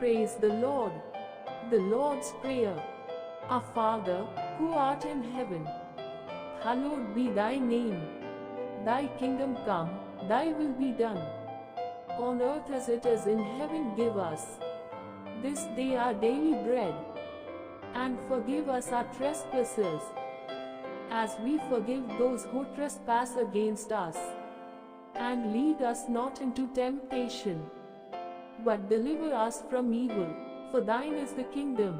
Praise the Lord. The Lord's Prayer. Our Father, who art in heaven, hallowed be thy name. Thy kingdom come, thy will be done, on earth as it is in heaven. Give us this day our daily bread, and forgive us our trespasses, as we forgive those who trespass against us. And lead us not into temptation, but deliver us from evil. For thine is the kingdom,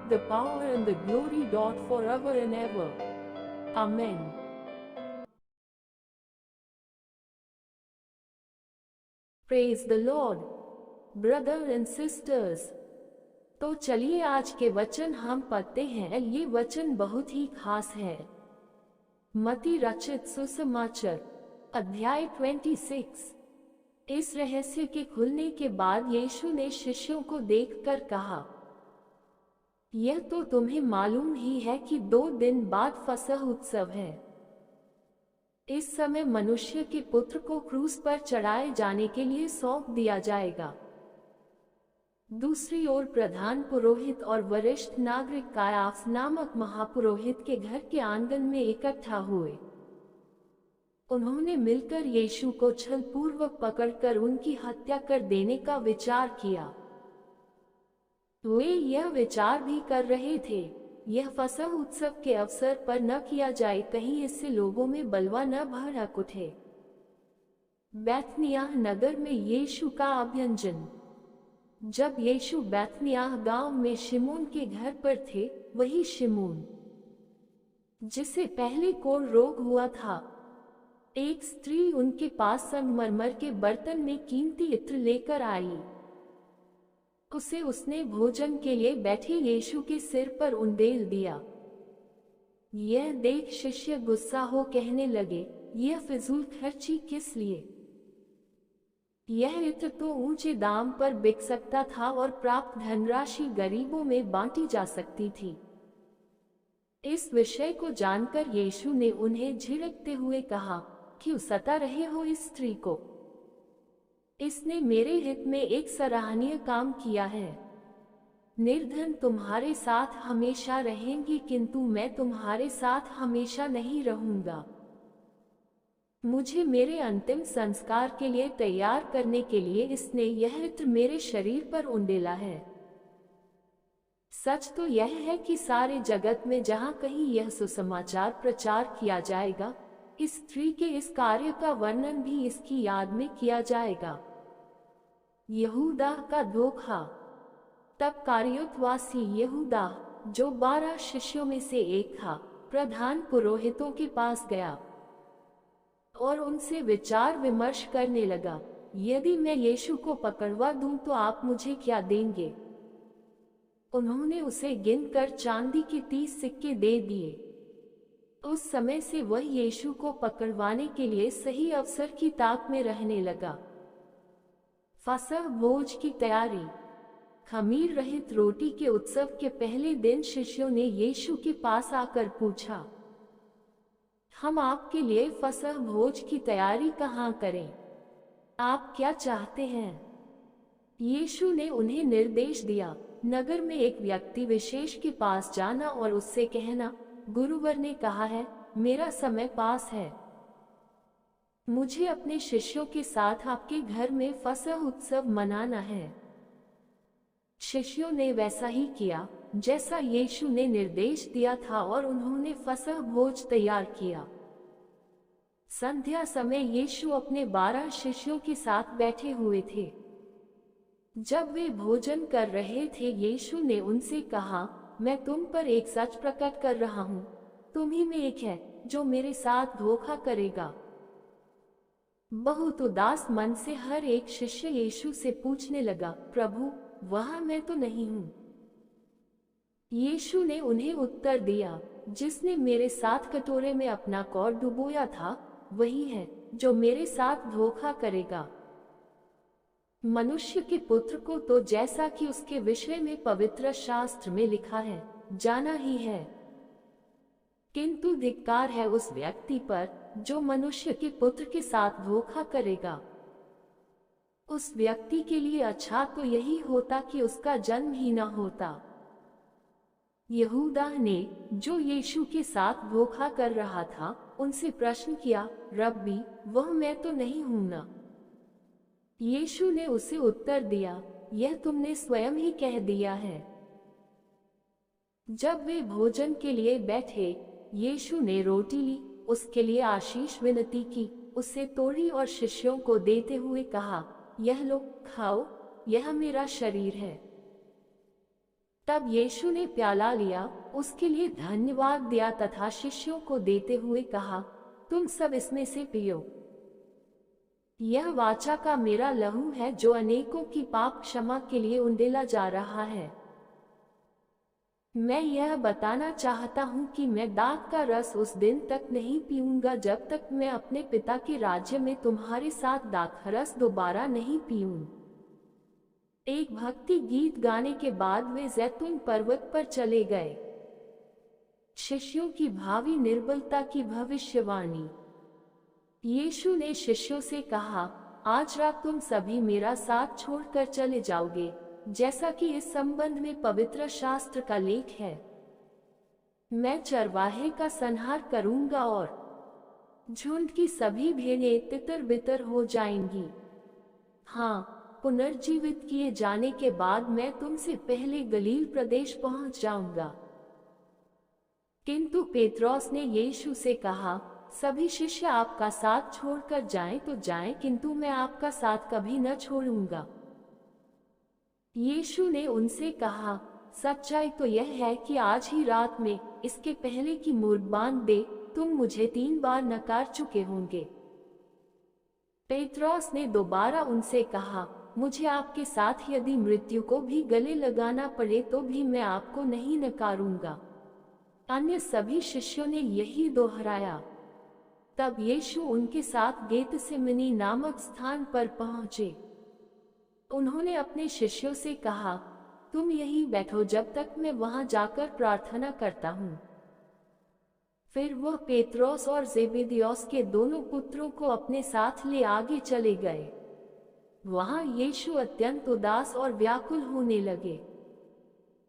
the power and the glory, forever and ever. Amen. Praise the Lord, brother and sisters. तो चलिए आज के वचन हम पढ़ते हैं। ये वचन बहुत ही खास है। मत्ती रचित सुसमाचार अध्याय 26। इस रहस्य के खुलने के बाद यीशु ने शिष्यों को देखकर कहा, यह तो तुम्हें मालूम ही है कि 2 दिन बाद फसह उत्सव है। इस समय मनुष्य के पुत्र को क्रूस पर चढ़ाए जाने के लिए सौंप दिया जाएगा। दूसरी ओर प्रधान पुरोहित और वरिष्ठ नागरिक कायाफा नामक महापुरोहित के घर के आंगन में इकट्ठा हुए। उन्होंने मिलकर यीशु को छलपूर्वक पकड़कर उनकी हत्या कर देने का विचार किया। वे यह विचार भी कर रहे थे, यह फसह उत्सव के अवसर पर न किया जाए, कहीं इससे लोगों में बलवा न भड़क उठे। बैतनिय्याह नगर में यीशु का अभ्यंजन। जब यीशु बैतनिय्याह गांव में शिमोन के घर पर थे, वही शिमोन जिसे पहले कोढ़ रोग हुआ था, एक स्त्री उनके पास संगमरमर के बर्तन में कीमती इत्र लेकर आई। उसे उसने भोजन के लिए बैठे यीशु के सिर पर उंडेल दिया। यह देख शिष्य गुस्सा हो कहने लगे, यह फिजूल खर्ची किस लिए? यह इत्र तो ऊंचे दाम पर बिक सकता था और प्राप्त धनराशि गरीबों में बांटी जा सकती थी। इस विषय को जानकर यीशु ने उन्हें झिड़कते हुए कहा, क्यों सता रहे हो इस स्त्री को? इसने मेरे हित में एक सराहनीय काम किया है। निर्धन तुम्हारे साथ हमेशा रहेंगी, किंतु मैं तुम्हारे साथ हमेशा नहीं रहूंगा। मुझे मेरे अंतिम संस्कार के लिए तैयार करने के लिए इसने यह इत्र मेरे शरीर पर उंडेला है। सच तो यह है कि सारे जगत में जहां कहीं यह सुसमाचार प्रचार किया जाएगा, इस स्त्री के इस कार्य का वर्णन भी इसकी याद में किया जाएगा। यहूदा का धोखा। तब कारियोतवासी यहूदा, जो 12 शिष्यों में से एक था, प्रधान पुरोहितों के पास गया और उनसे विचार विमर्श करने लगा, यदि मैं यीशु को पकड़वा दूं तो आप मुझे क्या देंगे? उन्होंने उसे गिनकर चांदी के 30 सिक्के दे दिए। उस समय से वह यीशु को पकड़वाने के लिए सही अवसर की ताक में रहने लगा। फसह भोज की तैयारी। खमीर रहित रोटी के उत्सव के पहले दिन शिष्यों ने यीशु के पास आकर पूछा, हम आपके लिए फसह भोज की तैयारी कहाँ करें? आप क्या चाहते हैं? यीशु ने उन्हें निर्देश दिया, नगर में एक व्यक्ति विशेष के पास जाना और उससे कहना, गुरुवर ने कहा है, मेरा समय पास है। मुझे अपने शिष्यों के साथ आपके घर में फसह उत्सव मनाना है। शिष्यों ने वैसा ही किया जैसा यीशु ने निर्देश दिया था और उन्होंने फसह भोज तैयार किया। संध्या समय यीशु अपने 12 शिष्यों के साथ बैठे हुए थे। जब वे भोजन कर रहे थे, यीशु ने उनसे कहा, मैं तुम पर एक सच प्रकट कर रहा हूँ, तुम्ही में एक है जो मेरे साथ धोखा करेगा। बहुत उदास मन से हर एक शिष्य यीशु से पूछने लगा, प्रभु, वहां मैं तो नहीं हूँ। यीशु ने उन्हें उत्तर दिया, जिसने मेरे साथ कटोरे में अपना कौर डुबोया था, वही है जो मेरे साथ धोखा करेगा। मनुष्य के पुत्र को तो जैसा कि उसके विषय में पवित्र शास्त्र में लिखा है, जाना ही है, किंतु धिक्कार है उस व्यक्ति पर जो मनुष्य के पुत्र के साथ धोखा करेगा। उस व्यक्ति के लिए अच्छा तो यही होता कि उसका जन्म ही न होता। यहूदा ने, जो यीशु के साथ धोखा कर रहा था, उनसे प्रश्न किया, रब्बी, वह मैं तो नहीं हूं ना? यीशु ने उसे उत्तर दिया, यह तुमने स्वयं ही कह दिया है। जब वे भोजन के लिए बैठे, यीशु ने रोटी ली, उसके लिए आशीष विनती की, उसे तोड़ी और शिष्यों को देते हुए कहा, यह लो, खाओ, यह मेरा शरीर है। तब यीशु ने प्याला लिया, उसके लिए धन्यवाद दिया तथा शिष्यों को देते हुए कहा, तुम सब इसमें से पियो। यह वाचा का मेरा लहू है जो अनेकों की पाप क्षमा के लिए उंडेला जा रहा है। मैं यह बताना चाहता हूँ कि मैं दाख का रस उस दिन तक नहीं पीऊंगा जब तक मैं अपने पिता के राज्य में तुम्हारे साथ दाख रस दोबारा नहीं पीऊं। एक भक्ति गीत गाने के बाद वे जैतून पर्वत पर चले गए। शिष्यों की भावी निर्बलता की भविष्यवाणी। यीशु ने शिष्यों से कहा, आज रात तुम सभी मेरा साथ छोड़कर चले जाओगे, जैसा कि इस संबंध में पवित्र शास्त्र का लेख है। मैं चरवाहे का संहार करूंगा और झुंड की सभी भेड़ें तितर बितर हो जाएंगी। हाँ, पुनर्जीवित किए जाने के बाद मैं तुमसे पहले गलील प्रदेश पहुंच जाऊंगा। किंतु पेत्रोस ने यीशु से कहा, सभी शिष्य आपका साथ छोड़कर जाएं तो जाएं, किंतु मैं आपका साथ कभी न छोड़ूंगा। यीशु ने उनसे कहा, सच्चाई तो यह है कि आज ही रात में, इसके पहले कि मुर्ग बांध दे, तुम मुझे 3 बार नकार चुके होंगे। पेत्रोस ने दोबारा उनसे कहा, मुझे आपके साथ यदि मृत्यु को भी गले लगाना पड़े तो भी मैं आपको नहीं नकारूंगा। अन्य सभी शिष्यों ने यही दोहराया। तब यीशु उनके साथ गेतसेमनी नामक स्थान पर पहुंचे। उन्होंने अपने शिष्यों से कहा, तुम यहीं बैठो जब तक मैं वहां जाकर प्रार्थना करता हूं। फिर वह पेत्रोस और जेबेदियोस के दोनों पुत्रों को अपने साथ ले आगे चले गए। वहां यीशु अत्यंत उदास और व्याकुल होने लगे।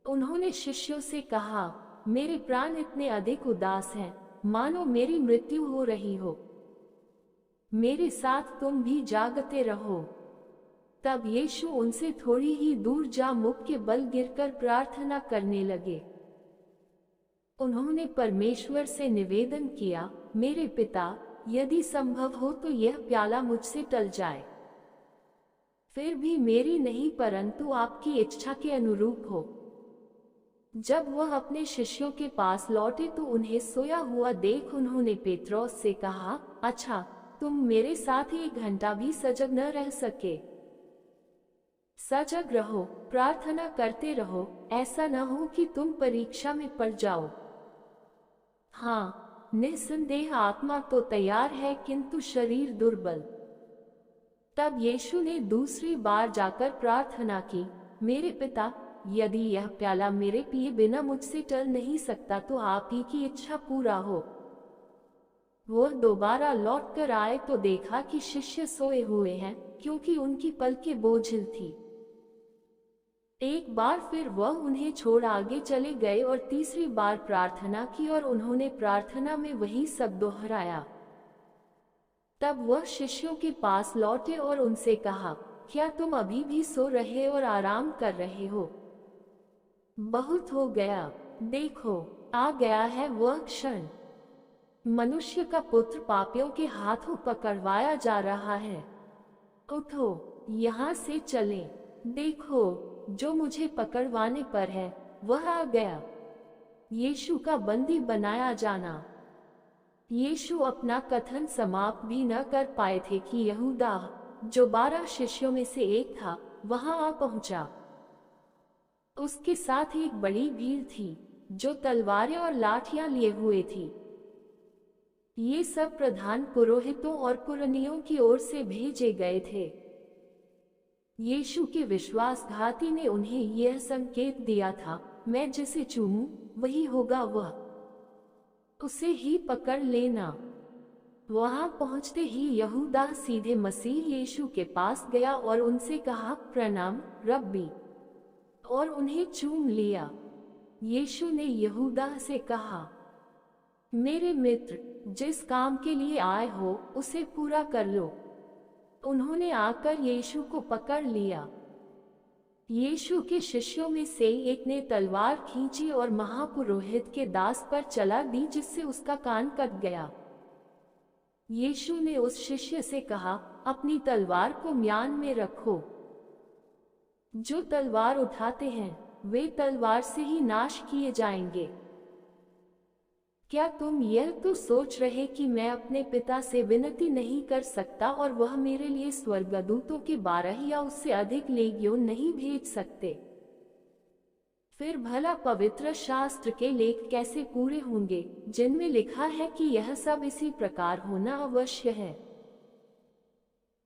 उन्होंने शिष्यों से कहा, मेरे प्राण इतने अधिक उदास हैं, मानो मेरी मृत्यु हो रही हो। मेरे साथ तुम भी जागते रहो। तब यीशु उनसे थोड़ी ही दूर जा मुख के बल गिरकर प्रार्थना करने लगे। उन्होंने परमेश्वर से निवेदन किया, मेरे पिता, यदि संभव हो तो यह प्याला मुझसे टल जाए। फिर भी मेरी नहीं परंतु आपकी इच्छा के अनुरूप हो। जब वह अपने शिष्यों के पास लौटे तो उन्हें सोया हुआ देख उन्होंने पेत्रोस से कहा, अच्छा, तुम मेरे साथ 1 घंटा भी सजग न रह सके? सजग रहो, प्रार्थना करते रहो, ऐसा न हो कि तुम परीक्षा में पड़ जाओ। हाँ, निस्संदेह आत्मा तो तैयार है किंतु शरीर दुर्बल। तब यीशु ने दूसरी बार जाकर प्रार्थना की, मेरे पिता, यदि यह प्याला मेरे पिए बिना मुझसे टल नहीं सकता तो आप ही की इच्छा पूरा हो। वह दोबारा लौट कर आए तो देखा कि शिष्य सोए हुए हैं, क्योंकि उनकी पलकें बोझिल थी। एक बार फिर वह उन्हें छोड़ आगे चले गए और तीसरी बार प्रार्थना की और उन्होंने प्रार्थना में वही सब दोहराया। तब वह शिष्यों के पास लौटे और उनसे कहा, क्या तुम अभी भी सो रहे और आराम कर रहे हो? बहुत हो गया, देखो, आ गया है वह क्षण। मनुष्य का पुत्र पापियों के हाथों पकड़वाया जा रहा है। उठो, यहाँ से चलें। देखो, जो मुझे पकड़वाने पर है, वह आ गया। यीशु का बंदी बनाया जाना। यीशु अपना कथन समाप्त भी न कर पाए थे कि यहूदा, जो 12 शिष्यों में से एक था, वहां आ पहुंचा। उसके साथ एक बड़ी भीड़ थी, जो तलवारें और लाठियां लिए हुए थी। ये सब प्रधान पुरोहितों और कुरनियों की ओर से भेजे गए थे। यीशु के विश्वासघाती ने उन्हें यह संकेत दिया था, मैं जिसे चूमूं, वही होगा वह, उसे ही पकड़ लेना। वहां पहुंचते ही यहूदा सीधे मसीह यीशु के पास गया और उनसे कहा, प्रणाम रब्बी, और उन्हें चूम लिया। यीशु ने यहूदा से कहा, मेरे मित्र, जिस काम के लिए आए हो उसे पूरा कर लो। उन्होंने आकर यीशु को पकड़ लिया। यीशु के शिष्यों में से एक ने तलवार खींची और महापुरोहित के दास पर चला दी, जिससे उसका कान कट गया। यीशु ने उस शिष्य से कहा, अपनी तलवार को म्यान में रखो। जो तलवार उठाते हैं वे तलवार से ही नाश किए जाएंगे। क्या तुम यह तो सोच रहे कि मैं अपने पिता से विनती नहीं कर सकता और वह मेरे लिए स्वर्गदूतों के 12 या उससे अधिक लेगियोन नहीं भेज सकते? फिर भला पवित्र शास्त्र के लेख कैसे पूरे होंगे जिनमें लिखा है कि यह सब इसी प्रकार होना अवश्य है।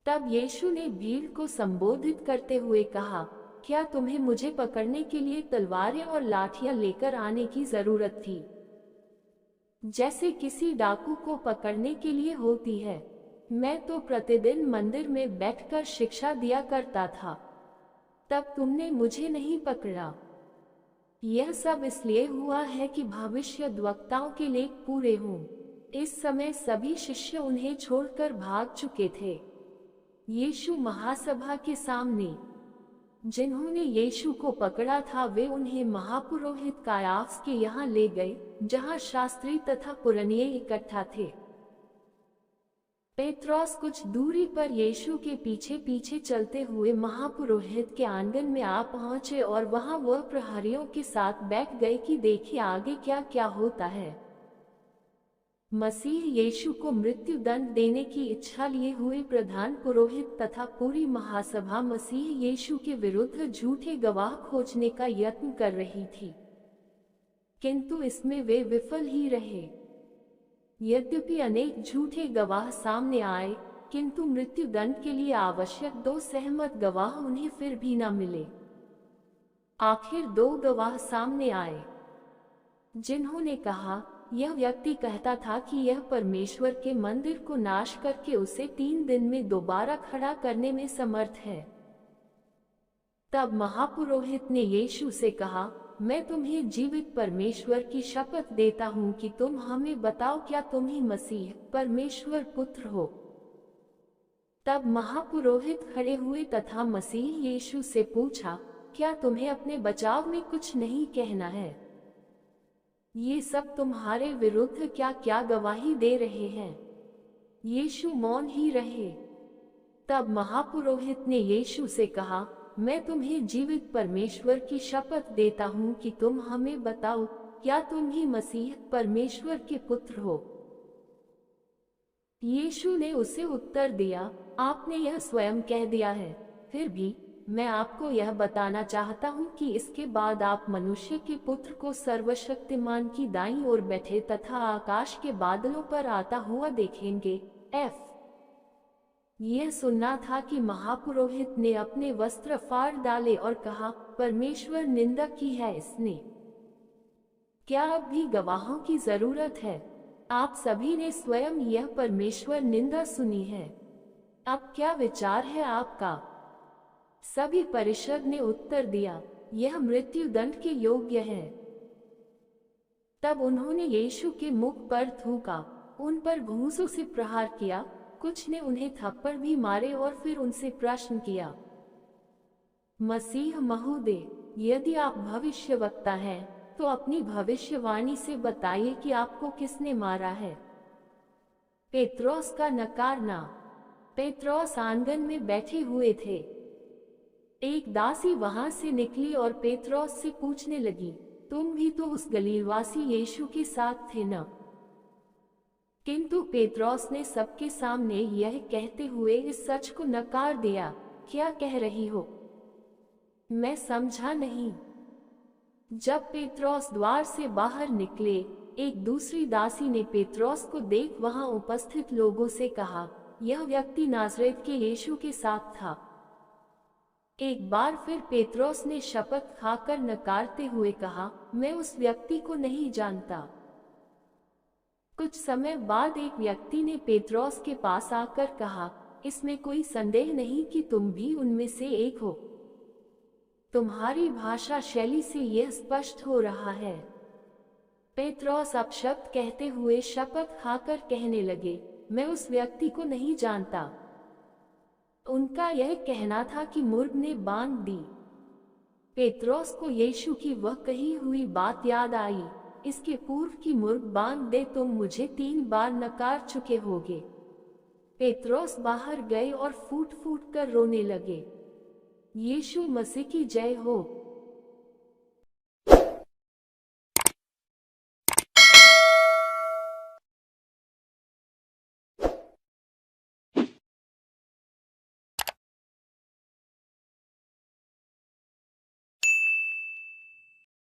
तब यीशु ने भीड़ को संबोधित करते हुए कहा, क्या तुम्हें मुझे पकड़ने के लिए तलवारें और लाठियां लेकर आने की जरूरत थी, जैसे किसी डाकू को पकड़ने के लिए होती है? मैं तो प्रतिदिन मंदिर में बैठकर शिक्षा दिया करता था, तब तुमने मुझे नहीं पकड़ा। यह सब इसलिए हुआ है कि भविष्यद्वक्ताओं के लेख पूरे हों। इस समय सभी शिष्य उन्हें छोड़कर भाग चुके थे। यीशु महासभा के सामने जिन्होंने यीशु को पकड़ा था वे उन्हें महापुरोहित कायाफा के यहाँ ले गए, जहाँ शास्त्री तथा पुरनिये इकट्ठा थे। पेत्रोस कुछ दूरी पर यीशु के पीछे पीछे चलते हुए महापुरोहित के आंगन में आ पहुंचे और वहां वह प्रहरियों के साथ बैठ गए कि देखिए आगे क्या क्या होता है। मसीह यीशु को मृत्यु दंड देने की इच्छा लिए हुए प्रधान पुरोहित तथा पूरी महासभा मसीह यीशु के विरुद्ध झूठे गवाह खोजने का यत्न कर रही थी, किंतु इसमें वे विफल ही रहे। यद्यपि अनेक झूठे गवाह सामने आए, किंतु मृत्यु दंड के लिए आवश्यक 2 सहमत गवाह उन्हें फिर भी न मिले। आखिर 2 गवाह सामने आए, जिन्होंने कहा, यह व्यक्ति कहता था कि यह परमेश्वर के मंदिर को नाश करके उसे 3 दिन में दोबारा खड़ा करने में समर्थ है। तब महापुरोहित ने यीशु से कहा, मैं तुम्हें जीवित परमेश्वर की शपथ देता हूँ कि तुम हमें बताओ, क्या तुम ही मसीह परमेश्वर पुत्र हो? तब महापुरोहित खड़े हुए तथा मसीह यीशु से पूछा, क्या तुम्हें अपने बचाव में कुछ नहीं कहना है? ये सब तुम्हारे विरुद्ध क्या क्या गवाही दे रहे हैं? यीशु मौन ही रहे। तब महापुरोहित ने यीशु से कहा, मैं तुम्हें जीवित परमेश्वर की शपथ देता हूँ कि तुम हमें बताओ, क्या तुम ही मसीह परमेश्वर के पुत्र हो? यीशु ने उसे उत्तर दिया, आपने यह स्वयं कह दिया है। फिर भी मैं आपको यह बताना चाहता हूँ कि इसके बाद आप मनुष्य के पुत्र को सर्वशक्तिमान की दाईं ओर बैठे तथा आकाश के बादलों पर आता हुआ देखेंगे। यह सुनना था कि महापुरोहित ने अपने वस्त्र फाड़ डाले और कहा, परमेश्वर निंदा की है इसने। क्या अब भी गवाहों की जरूरत है? आप सभी ने स्वयं यह परमेश्वर निंदा सुनी है। अब क्या विचार है आपका? सभी परिषद ने उत्तर दिया, यह मृत्यु दंड के योग्य है। तब उन्होंने यीशु के मुख पर थूका, उन पर घूंसों से प्रहार किया। कुछ ने उन्हें थप्पड़ भी मारे और फिर उनसे प्रश्न किया, मसीह महोदय, यदि आप भविष्यवक्ता हैं तो अपनी भविष्यवाणी से बताइए कि आपको किसने मारा है। पेत्रोस का नकारना। पेत्रोस आंगन में बैठे हुए थे। एक दासी वहां से निकली और पेत्रोस से पूछने लगी, तुम भी तो उस गलीलवासी यीशु के साथ थे न? किंतु पेत्रोस ने सबके सामने यह कहते हुए इस सच को नकार दिया, क्या कह रही हो? मैं समझा नहीं। जब पेत्रोस द्वार से बाहर निकले, एक दूसरी दासी ने पेत्रोस को देख वहां उपस्थित लोगों से कहा, यह व्यक्ति नाज़रेत के यीशु के साथ था। एक बार फिर पेत्रोस ने शपथ खाकर नकारते हुए कहा, मैं उस व्यक्ति को नहीं जानता। कुछ समय बाद एक व्यक्ति ने पेत्रोस के पास आकर कहा, इसमें कोई संदेह नहीं कि तुम भी उनमें से एक हो। तुम्हारी भाषा शैली से यह स्पष्ट हो रहा है। पेत्रोस अपशब्द कहते हुए शपथ खाकर कहने लगे, मैं उस व्यक्ति को नहीं जानता। उनका यह कहना था कि मुर्ग ने बांध दी। पेत्रोस को यीशु की वह कही हुई बात याद आई, इसके पूर्व कि मुर्ग बांध दे तुम मुझे 3 बार नकार चुके होगे। पेत्रोस बाहर गए और फूट फूट कर रोने लगे। यीशु मसीह की जय हो।